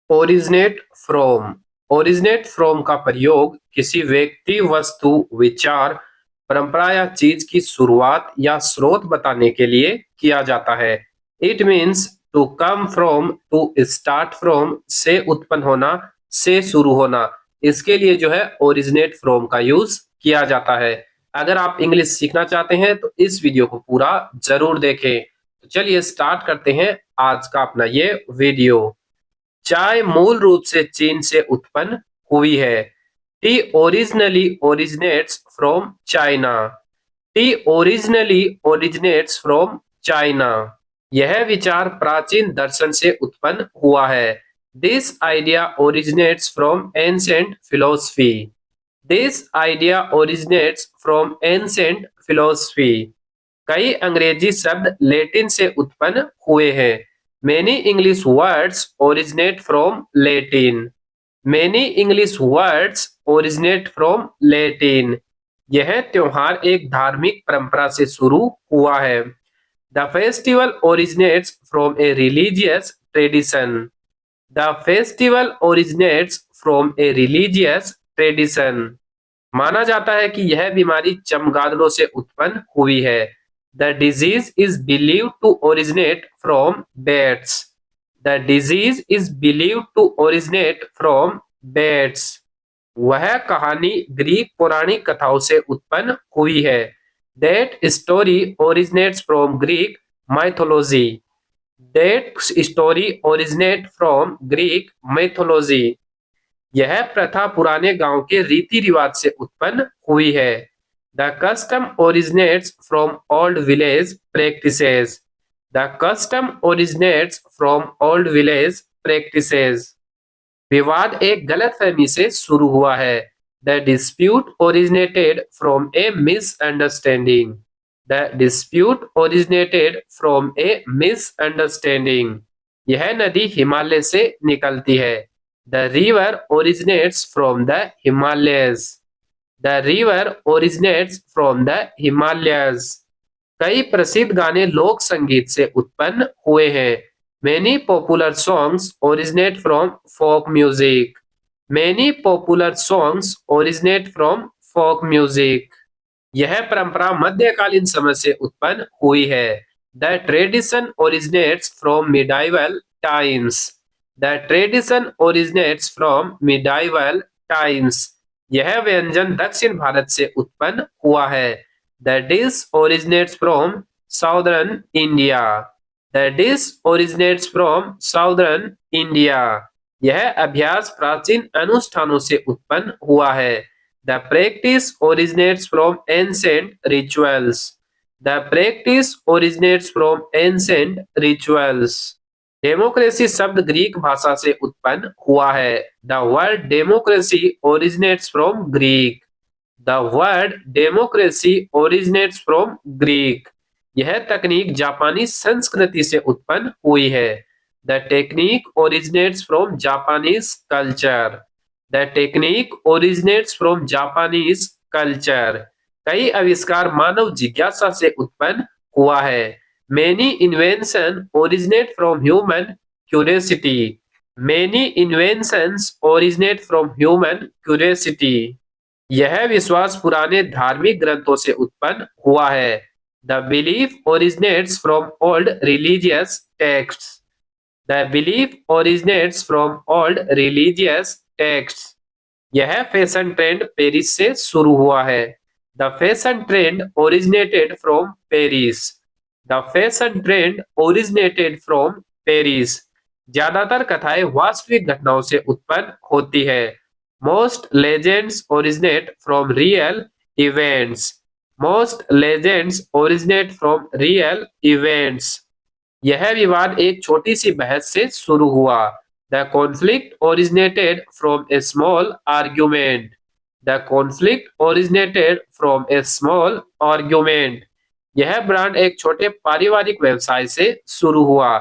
Originate from. Originate from का प्रयोग किसी व्यक्ति, वस्तु, विचार, परंपरा या चीज की शुरुआत या स्रोत बताने के लिए किया जाता है। It means to come from, to start from, से उत्पन्न होना, से शुरू होना। इसके लिए जो है ओरिजिनेट फ्रॉम का यूज किया जाता है। अगर आप इंग्लिश सीखना चाहते हैं तो इस वीडियो को पूरा जरूर देखें। तो चलिए स्टार्ट करते हैं आज का अपना ये वीडियो। चाय मूल रूप से चीन से उत्पन्न हुई है। T originally originates from China. T originally originates from China. यह विचार प्राचीन दर्शन से उत्पन्न हुआ है। This idea originates from ancient philosophy. This idea originates from ancient philosophy. कई अंग्रेजी शब्द लैटिन से उत्पन्न हुए हैं। Many English words originate from Latin. Many English words originate from Latin. यह त्योहार एक धार्मिक परंपरा से शुरू हुआ है। The festival originates from a religious tradition. The festival originates from a religious tradition. माना जाता है कि यह बीमारी चमगादड़ों से उत्पन्न हुई है। The disease is believed to originate from bats. The disease is believed to originate from bats. वह कहानी ग्रीक पौराणिक कथाओं से उत्पन्न हुई है। That story originates from Greek mythology. That story originates from Greek mythology. यह प्रथा पुराने गांव के रीति रिवाज से उत्पन्न हुई है। The custom originates from old village practices. The custom originates from old village practices. विवाद एक गलतफहमी से शुरू हुआ है। The dispute originated from A misunderstanding. The dispute originated from A misunderstanding. यह नदी हिमालय से निकलती है। The river originates from the Himalayas. The river originates from the Himalayas. कई प्रसिद्ध गाने लोक संगीत से उत्पन्न हुए हैं। Many popular songs originate from folk music. Many popular songs originate from folk music. यह परंपरा मध्यकालीन समय से उत्पन्न हुई है। The tradition originates from medieval times. The tradition originates from medieval times. यह व्यंजन दक्षिण भारत से उत्पन्न हुआ है। The dish originates from southern India. The dish originates from southern India. यह अभ्यास प्राचीन अनुष्ठानों से उत्पन्न हुआ है। The practice originates from ancient rituals. The practice originates from ancient rituals. Democracy शब्द ग्रीक भाषा से उत्पन्न हुआ है। The word democracy originates from Greek. The word democracy originates from Greek. यह तकनीक जापानी संस्कृति से उत्पन्न हुई है। The technique originates from Japanese culture. The technique originates from Japanese culture. कई आविष्कार मानव जिज्ञासा से उत्पन्न हुआ है। Many inventions originate from human curiosity. Many inventions originate from human curiosity. यह विश्वास पुराने धार्मिक ग्रंथों से उत्पन्न हुआ है। The belief originates from old religious texts. The belief originates from old religious texts. यह फैशन ट्रेंड पेरिस से शुरू हुआ है। The fashion trend originated from Paris. The fashion trend originated from Paris. ज्यादातर कथाएं वास्तविक घटनाओं से उत्पन्न होती है। Most legends originate from real events. Most legends originate from real events. यह विवाद एक छोटी सी बहस से शुरू हुआ। The conflict originated from a small argument. The conflict originated from a small argument. यह ब्रांड एक छोटे पारिवारिक व्यवसाय से शुरू हुआ।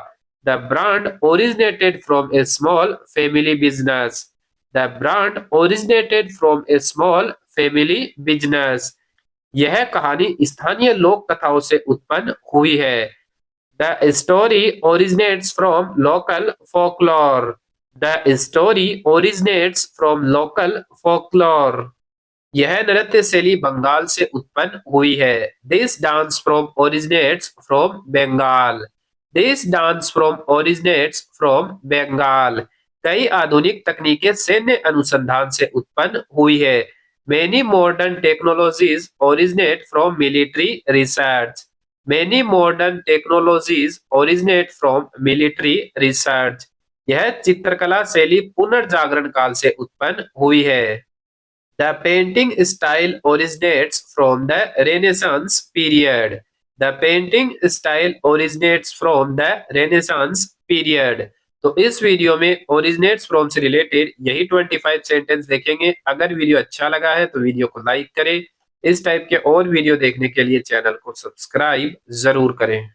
The brand originated from a small family business. The brand originated from a small family business. यह कहानी स्थानीय लोक कथाओं से उत्पन्न हुई है। The story originates from local folklore. The story originates from local folklore. यह नृत्य शैली बंगाल से उत्पन्न हुई है। This dance from originates from Bengal. This dance from originates from Bengal. कई आधुनिक तकनीकें सैन्य अनुसंधान से उत्पन्न हुई है। Many modern technologies originate from military research. Many modern technologies originate from military research. यह चित्रकला शैली पुनर्जागरण काल से उत्पन्न हुई है। The painting style originates from the Renaissance period. The painting style originates from the Renaissance period. तो इस वीडियो में ओरिजिनेट्स फ्रॉम से रिलेटेड यही 25 सेंटेंस देखेंगे। अगर वीडियो अच्छा लगा है तो वीडियो को लाइक करें। इस टाइप के और वीडियो देखने के लिए चैनल को सब्सक्राइब जरूर करें।